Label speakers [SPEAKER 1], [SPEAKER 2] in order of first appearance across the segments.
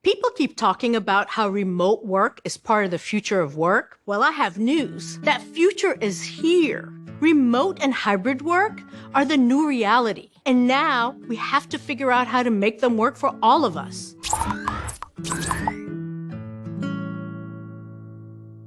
[SPEAKER 1] People keep talking about how remote work is part of the future of work. Well, I have news. That future is here. Remote and hybrid work are the new reality. And now we have to figure out how to make them work for all of us.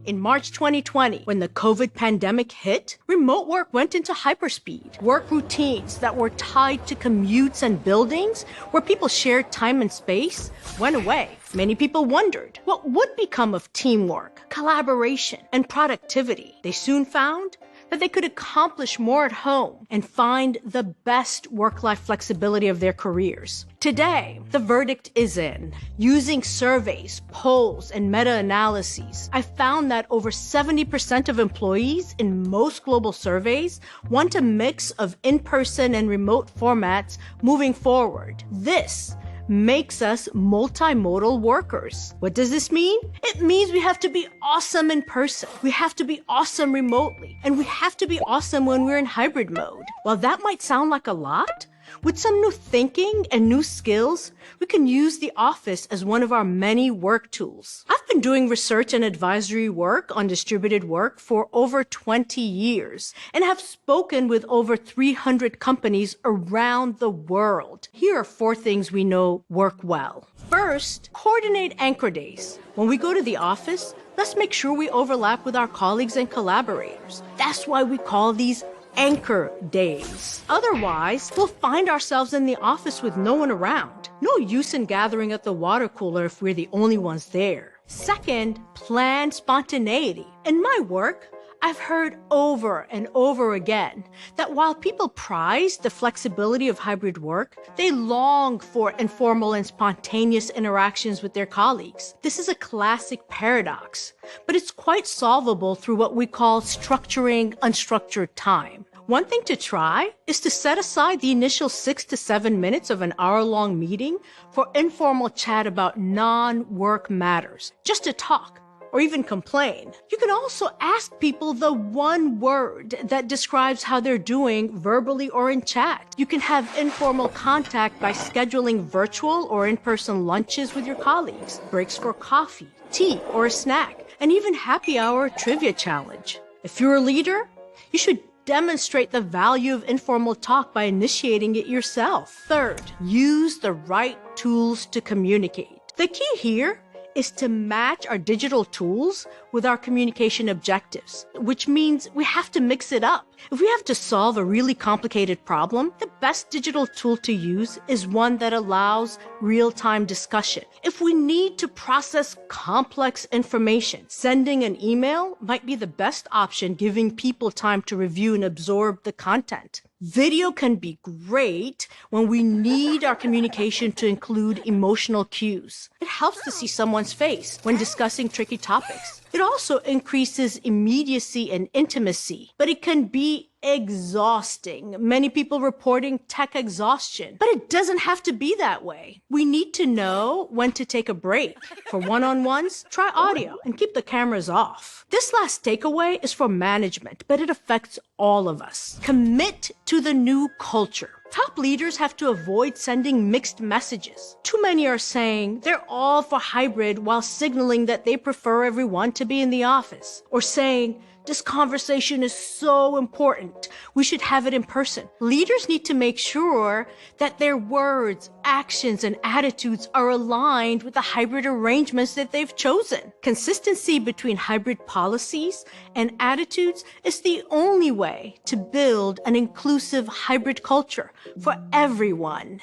[SPEAKER 1] In March 2020, when the COVID pandemic hit, remote work went into hyperspeed. Work routines that were tied to commutes and buildings where people shared time and space went away. Many people wondered what would become of teamwork, collaboration, and productivity. They soon found that they could accomplish more at home and find the best work-life flexibility of their careers. Today, the verdict is in. Using surveys, polls, and meta-analyses, I found that over 70% of employees in most global surveys want a mix of in-person and remote formats moving forward. This makes us multimodal workers. What does this mean? It means we have to be awesome in person. We have to be awesome remotely. And we have to be awesome when we're in hybrid mode. While that might sound like a lot, with some new thinking and new skills, we can use the office as one of our many work tools. I've been doing research and advisory work on distributed work for over 20 years and have spoken with over 300 companies around the world. Here are 4 things we know work well. First, coordinate anchor days. When we go to the office, let's make sure we overlap with our colleagues and collaborators. That's why we call these anchor days. Otherwise, we'll find ourselves in the office with no one around. No use in gathering at the water cooler if we're the only ones there. Second, plan spontaneity. In my work, I've heard over and over again that while people prize the flexibility of hybrid work, they long for informal and spontaneous interactions with their colleagues. This is a classic paradox, but it's quite solvable through what we call structuring unstructured time. One thing to try is to set aside the initial 6 to 7 minutes of an hour-long meeting for informal chat about non-work matters, just to talk or even complain. You can also ask people the one word that describes how they're doing verbally or in chat. You can have informal contact by scheduling virtual or in-person lunches with your colleagues, breaks for coffee, tea, or a snack, and even happy hour trivia challenge. If you're a leader, you should demonstrate the value of informal talk by initiating it yourself. Third, use the right tools to communicate. The key here is to match our digital tools with our communication objectives, which means we have to mix it up. If we have to solve a really complicated problem, the best digital tool to use is one that allows real-time discussion. If we need to process complex information, sending an email might be the best option, giving people time to review and absorb the content. Video can be great when we need our communication to include emotional cues. It helps to see someone's face when discussing tricky topics. It also increases immediacy and intimacy, but it can be exhausting. Many people reporting tech exhaustion, but it doesn't have to be that way. We need to know when to take a break. For one-on-ones, try audio and keep the cameras off. This last takeaway is for management, but it affects all of us. Commit to the new culture. Top leaders have to avoid sending mixed messages. Too many are saying they're all for hybrid while signaling that they prefer everyone to be in the office, or saying, this conversation is so important, we should have it in person. Leaders need to make sure that their words, actions, and attitudes are aligned with the hybrid arrangements that they've chosen. Consistency between hybrid policies and attitudes is the only way to build an inclusive hybrid culture for everyone.